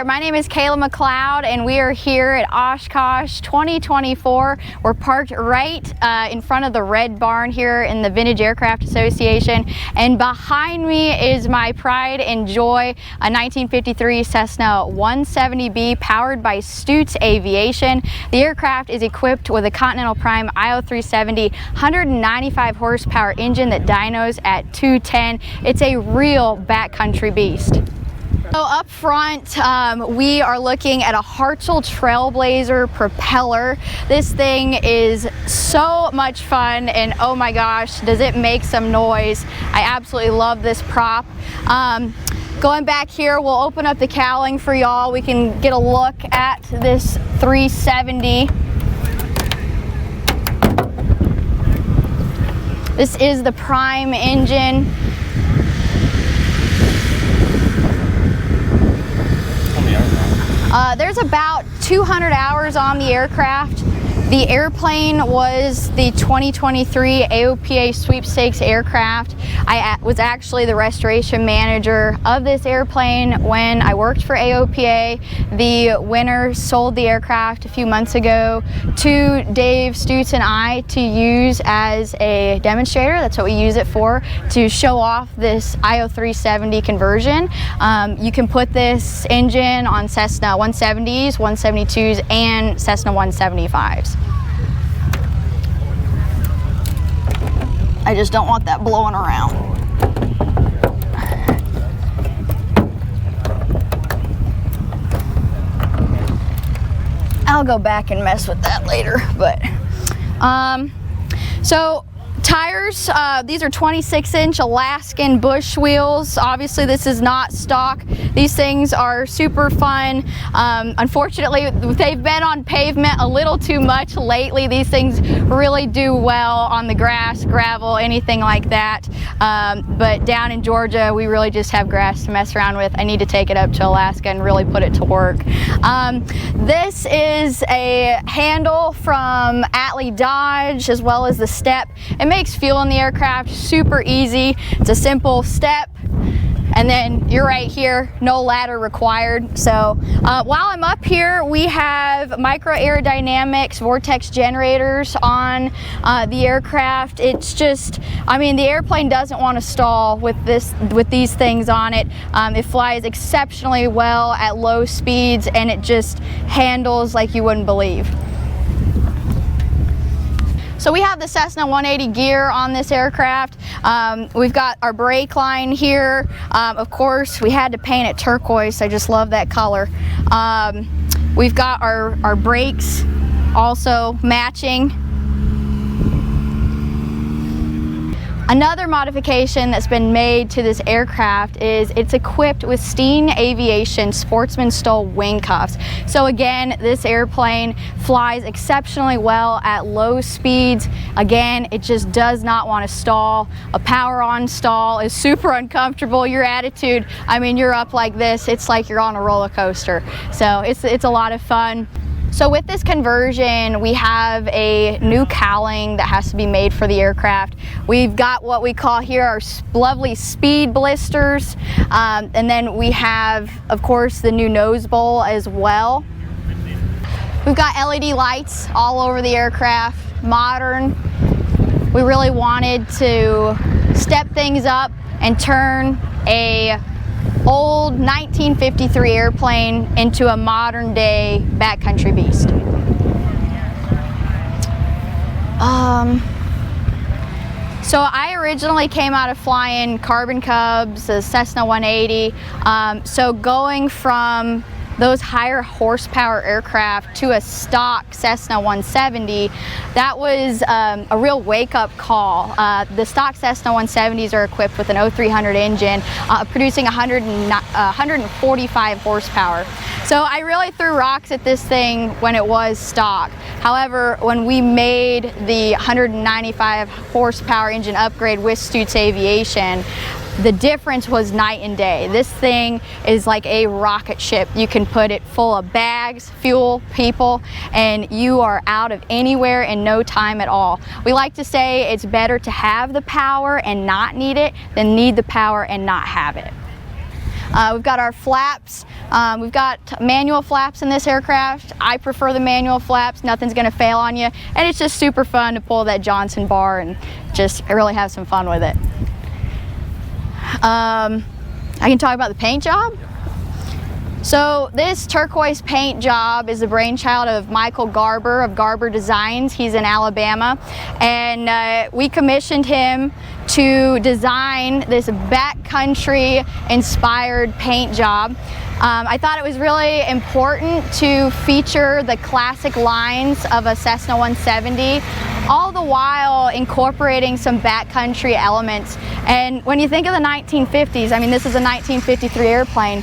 there, my name is Cayla McLeod and we are here at Oshkosh 2024. We're parked right in front of the Red Barn here in the Vintage Aircraft Association, and behind me is my pride and joy, a 1953 Cessna 170B powered by Stoots Aviation. The aircraft is equipped with a Continental Prime IO370 195 horsepower engine that dynos at 210. It's a real backcountry beast. So up front, we are looking at a Hartzell Trailblazer propeller. This thing is so much fun, and oh my gosh, does it make some noise. I absolutely love this prop. Going back here, we'll open up the cowling for y'all. We can get a look at this 370. This is the Prime engine. There's about 200 hours on the aircraft. The airplane was the 2023 AOPA sweepstakes aircraft. I was actually the restoration manager of this airplane when I worked for AOPA. The winner sold the aircraft a few months ago to Dave, Stoots, and I to use as a demonstrator. That's what we use it for, to show off this IO370 conversion. You can put this engine on Cessna 170s, 172s, and Cessna 175s. I just don't want that blowing around. I'll go back and mess with that later, but so tires, these are 26-inch Alaskan bush wheels. Obviously this is not stock. These things are super fun. Unfortunately, they've been on pavement a little too much lately. These things really do well on the grass, gravel, anything like that. But down in Georgia, we really just have grass to mess around with. I need to take it up to Alaska and really put it to work. This is a handle from Atlee Dodge, as well as the step. It makes fueling the aircraft super easy. It's a simple step, and then you're right here, no ladder required. So while I'm up here, we have micro aerodynamics vortex generators on the aircraft. It's just, I mean, the airplane doesn't want to stall with these things on it. It flies exceptionally well at low speeds, and it just handles like you wouldn't believe. So we have the Cessna 180 gear on this aircraft. We've got our brake line here. Of course, we had to paint it turquoise. I just love that color. We've got our brakes also matching. Another modification that's been made to this aircraft is it's equipped with Steen Aviation Sportsman Stole wing cuffs. So again, this airplane flies exceptionally well at low speeds. Again, it just does not want to stall. A power on stall is super uncomfortable. Your attitude, I mean, you're up like this. It's like you're on a roller coaster. So it's a lot of fun. So with this conversion, we have a new cowling that has to be made for the aircraft. We've got what we call here our lovely speed blisters. And then we have, of course, the new nose bowl as well. We've got LED lights all over the aircraft, modern. We really wanted to step things up and turn a old 1953 airplane into a modern day backcountry beast. So I originally came out of flying Carbon Cubs, the Cessna 180. So going from those higher horsepower aircraft to a stock Cessna 170, that was a real wake-up call. The stock Cessna 170s are equipped with an 0300 engine, producing 145 horsepower. So I really threw rocks at this thing when it was stock. However, when we made the 195 horsepower engine upgrade with Stoots Aviation, the difference was night and day. This thing is like a rocket ship. You can put it full of bags, fuel, people, and you are out of anywhere in no time at all. We like to say it's better to have the power and not need it than need the power and not have it. We've got our flaps. We've got manual flaps in this aircraft. I prefer the manual flaps. Nothing's going to fail on you, and it's just super fun to pull that Johnson bar and just really have some fun with it. I can talk about the paint job. So this turquoise paint job is the brainchild of Michael Garber of Garber Designs. He's in Alabama, and we commissioned him to design this backcountry inspired paint job. I thought it was really important to feature the classic lines of a Cessna 170, all the while incorporating some backcountry elements. And when you think of the 1950s, I mean, this is a 1953 airplane.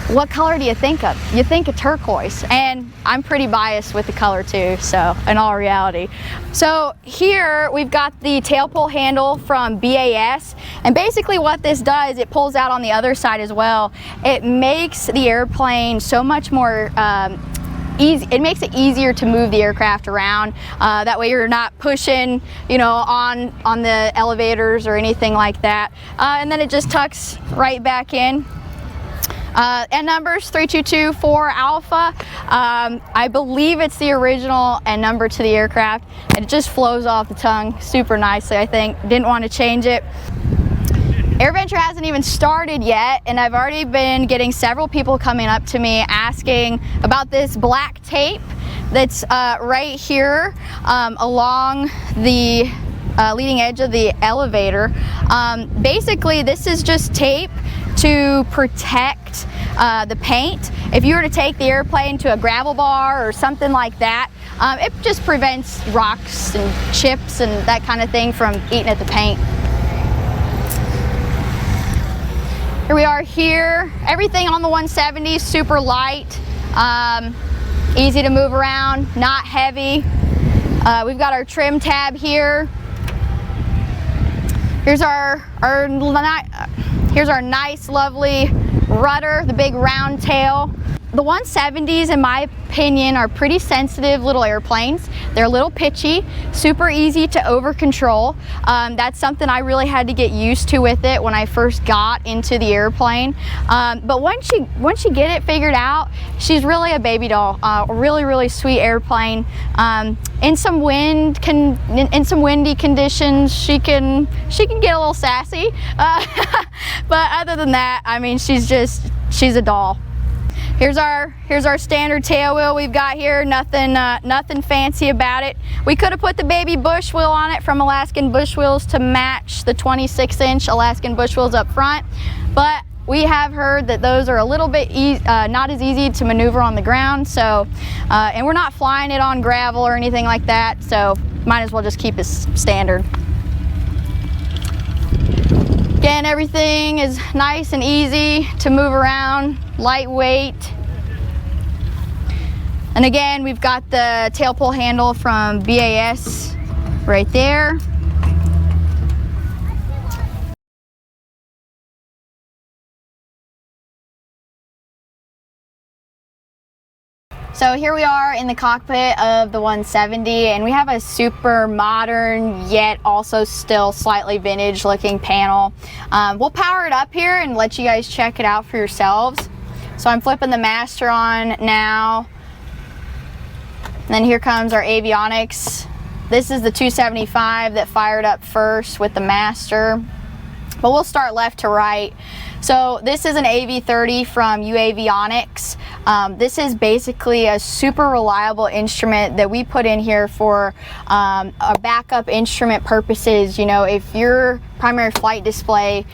What color do you think of? You think of turquoise, and I'm pretty biased with the color too, so in all reality. So here we've got the tail pull handle from BAS, and basically what this does, it pulls out on the other side as well. It makes the airplane so much more easy. It makes it easier to move the aircraft around. That way you're not pushing, you know, on the elevators or anything like that. And then it just tucks right back in. And numbers 3224 Alpha. I believe it's the original and number to the aircraft. It just flows off the tongue super nicely, I think. Didn't want to change it. AirVenture hasn't even started yet, and I've already been getting several people coming up to me asking about this black tape that's right here along the leading edge of the elevator. Basically, this is just tape to protect the paint. If you were to take the airplane to a gravel bar or something like that, it just prevents rocks and chips and that kind of thing from eating at the paint. Here we are here. Everything on the 170 is super light, easy to move around, not heavy. We've got our trim tab here. Here's our nice, lovely rudder, the big round tail. The 170s, in my opinion, are pretty sensitive little airplanes. They're a little pitchy, super easy to over control. That's something I really had to get used to with it when I first got into the airplane. But once you get it figured out, she's really a baby doll. A really, really sweet airplane. In some windy conditions, she can get a little sassy. But other than that, I mean, she's a doll. Here's our standard tail wheel we've got here. Nothing fancy about it. We could have put the baby bush wheel on it from Alaskan Bush Wheels to match the 26-inch Alaskan Bush Wheels up front, but we have heard that those are a little bit not as easy to maneuver on the ground. So, and we're not flying it on gravel or anything like that. So, might as well just keep it standard. Again, everything is nice and easy to move around, lightweight. And again, we've got the tail pull handle from BAS right there. So here we are in the cockpit of the 170, and we have a super modern yet also still slightly vintage looking panel. We'll power it up here and let you guys check it out for yourselves. So I'm flipping the master on now. And then here comes our avionics. This is the 275 that fired up first with the master. But we'll start left to right. So this is an AV30 from Avionics. This is basically a super reliable instrument that we put in here for a backup instrument purposes. You know, if your primary flight display,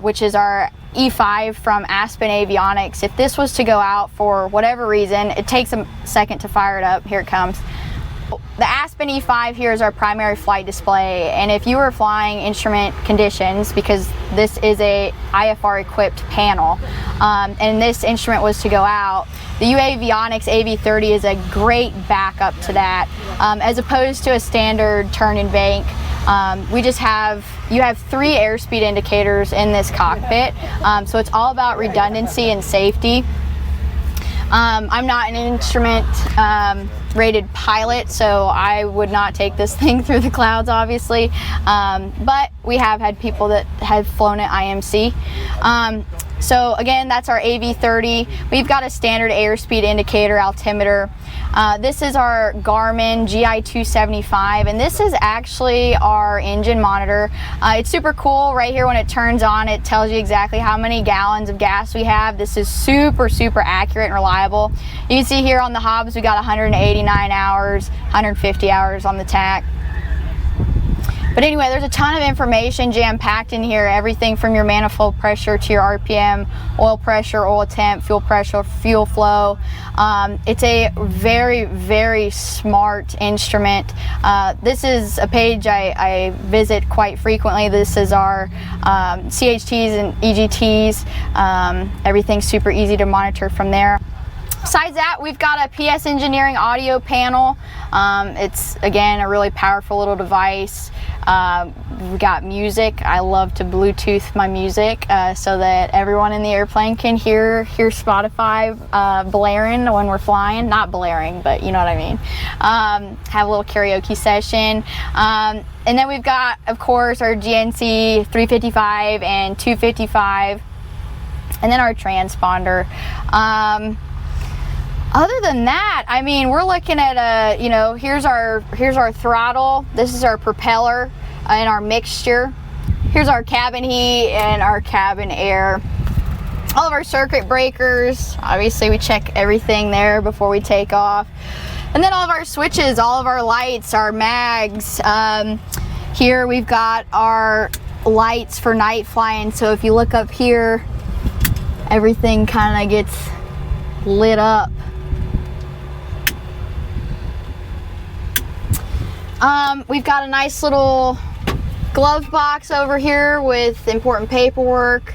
which is our E5 from Aspen Avionics, if this was to go out for whatever reason, it takes a second to fire it up. Here it comes. The Aspen E5 here is our primary flight display, and if you were flying instrument conditions, because this is a IFR equipped panel, and this instrument was to go out, the Avionics AV30 is a great backup to that, as opposed to a standard turn and bank. You have 3 airspeed indicators in this cockpit, so it's all about redundancy and safety. I'm not an instrument rated pilot, so I would not take this thing through the clouds, obviously, but we have had people that have flown at IMC. So again, that's our AV30. We've got a standard airspeed indicator altimeter. This is our Garmin GI275, and this is actually our engine monitor. It's super cool. Right here when it turns on, it tells you exactly how many gallons of gas we have. This is super accurate and reliable. You can see here on the hobs we got 189 hours, 150 hours on the tack. But anyway, there's a ton of information jam-packed in here, everything from your manifold pressure to your RPM, oil pressure, oil temp, fuel pressure, fuel flow. It's a very smart instrument. This is a page I visit quite frequently. This is our CHTs and EGTs. Everything's super easy to monitor from there. Besides that, we've got a PS Engineering audio panel. It's, again, a really powerful little device. We've got music. I love to Bluetooth my music so that everyone in the airplane can hear Spotify blaring when we're flying. Not blaring, but you know what I mean. Have a little karaoke session. And then we've got, of course, our GNC 355 and 255. And then our transponder. Other than that, I mean, we're looking at here's our throttle. This is our propeller and our mixture. Here's our cabin heat and our cabin air. All of our circuit breakers. Obviously, we check everything there before we take off. And then all of our switches, all of our lights, our mags. Here we've got our lights for night flying. So if you look up here, everything kind of gets lit up. We've got a nice little glove box over here with important paperwork.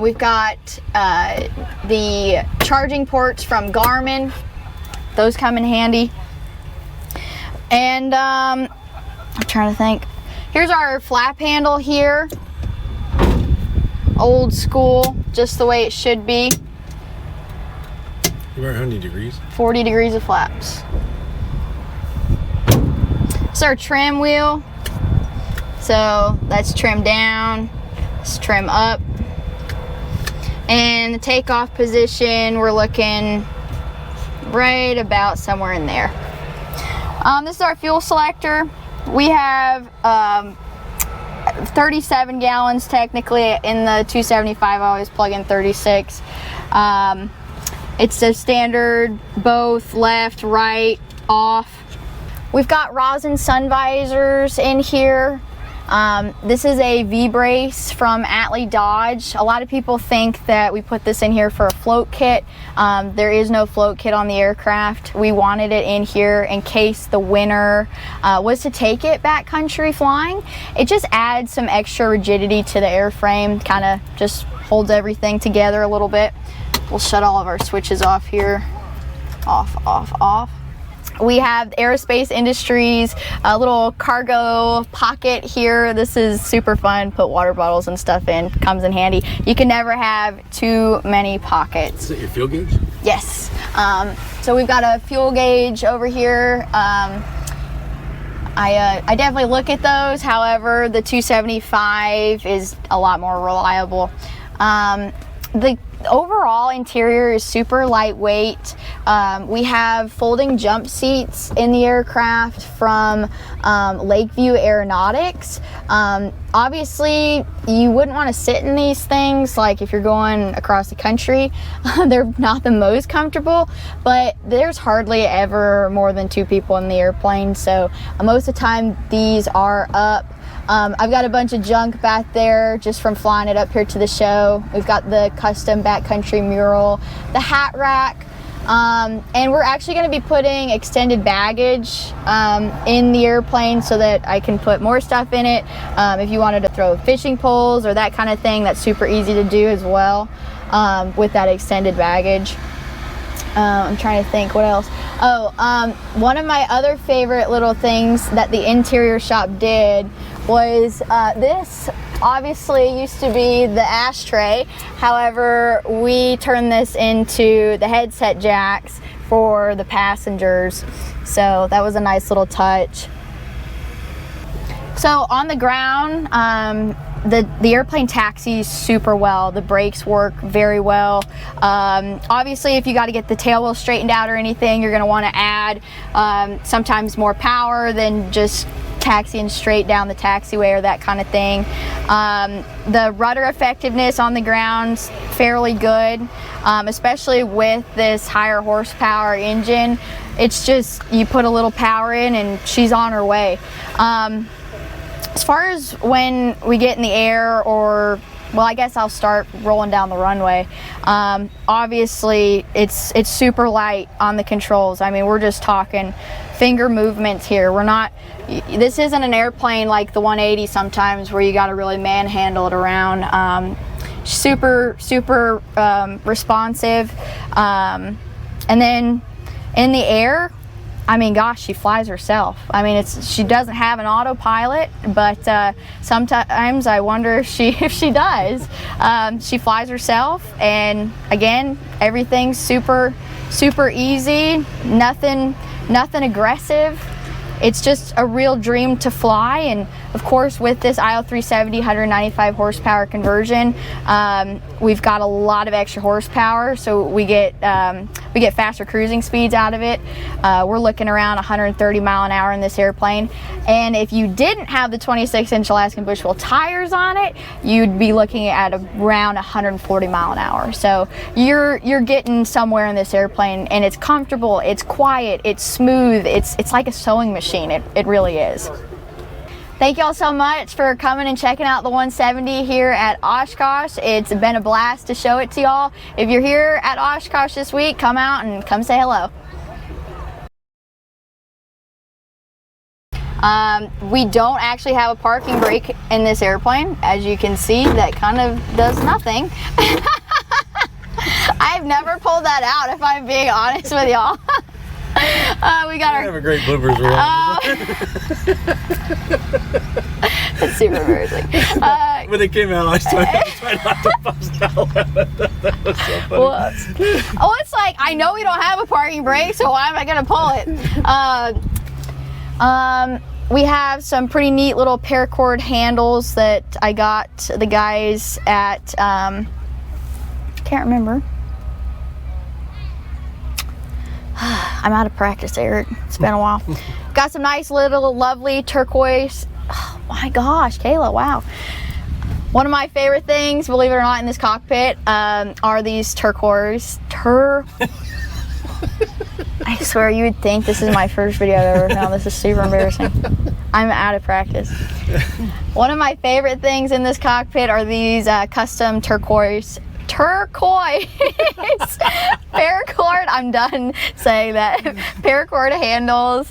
We've got the charging ports from Garmin. Those come in handy. And I'm trying to think. Here's our flap handle here. Old school, just the way it should be. About 100 degrees? 40 degrees of flaps. It's our trim wheel. So that's trim down, it's trim up. And the takeoff position, we're looking right about somewhere in there. This is our fuel selector. We have 37 gallons technically. In the 275, I always plug in 36. It's a standard both left, right, off. We've got rosin sun visors in here. This is a V-brace from Atlee Dodge. A lot of people think that we put this in here for a float kit. There is no float kit on the aircraft. We wanted it in here in case the winner was to take it backcountry flying. It just adds some extra rigidity to the airframe, kind of just holds everything together a little bit. We'll shut all of our switches off here. Off, off, off. We have Aerospace Industries, a little cargo pocket here. This is super fun. Put water bottles and stuff in. Comes in handy. You can never have too many pockets. Is it your fuel gauge? Yes. So we've got a fuel gauge over here. I definitely look at those. However, the 275 is a lot more reliable. The overall interior is super lightweight. We have folding jump seats in the aircraft from Lakeview Aeronautics. Obviously, you wouldn't want to sit in these things like if you're going across the country. They're not the most comfortable, but there's hardly ever more than 2 people in the airplane, so most of the time these are up. I've got a bunch of junk back there just from flying it up here to the show. We've got the custom backcountry mural, the hat rack, and we're actually going to be putting extended baggage in the airplane so that I can put more stuff in it. If you wanted to throw fishing poles or that kind of thing, that's super easy to do as well with that extended baggage. I'm trying to think what else. One of my other favorite little things that the interior shop did was this obviously used to be the ashtray. However, we turned this into the headset jacks for the passengers. So that was a nice little touch. So on the ground, the airplane taxis super well. The brakes work very well. Obviously, if you got to get the tail wheel straightened out or anything, you're going to want to add sometimes more power than just taxiing straight down the taxiway or that kind of thing. The rudder effectiveness on the ground's fairly good, especially with this higher horsepower engine. It's just, you put a little power in and she's on her way. As far as when we get in the air, or, well, I guess I'll start rolling down the runway. Obviously, it's super light on the controls. I mean, we're just talking finger movements here. We're not, this isn't an airplane like the 180 sometimes where you got to really manhandle it around. Super responsive. And then in the air, I mean, gosh, she flies herself. I mean, she doesn't have an autopilot, but sometimes I wonder if she does. She flies herself, and again, everything's super easy. Nothing aggressive. It's just a real dream to fly. And of course, with this IO370 195 horsepower conversion, we've got a lot of extra horsepower, so we get faster cruising speeds out of it. We're looking around 130 mile an hour in this airplane, and if you didn't have the 26-inch Alaskan bushwheel tires on it, you'd be looking at around 140 mile an hour. So you're getting somewhere in this airplane, and it's comfortable, it's quiet, it's smooth, it's like a sewing machine. It really is. Thank y'all so much for coming and checking out the 170 here at Oshkosh. It's been a blast to show it to y'all. If you're here at Oshkosh this week, come out and come say hello. We don't actually have a parking brake in this airplane. As you can see, that kind of does nothing. I've never pulled that out, if I'm being honest with y'all. We got our. Have a great bloopers reel. It's super embarrassing. When it came out, I tried not to bust out. That was so funny. Well, it's like, I know we don't have a parking brake, so why am I gonna pull it? We have some pretty neat little paracord handles that I got the guys at. Can't remember. I'm out of practice, Eric. It's been a while. Got some nice little lovely turquoise. Oh my gosh, Cayla, wow. One of my favorite things, believe it or not, in this cockpit are these turquoise. I swear you would think this is my first video I've ever filmed. This is super embarrassing. I'm out of practice. One of my favorite things in this cockpit are these custom turquoise paracord, I'm done saying that, paracord handles.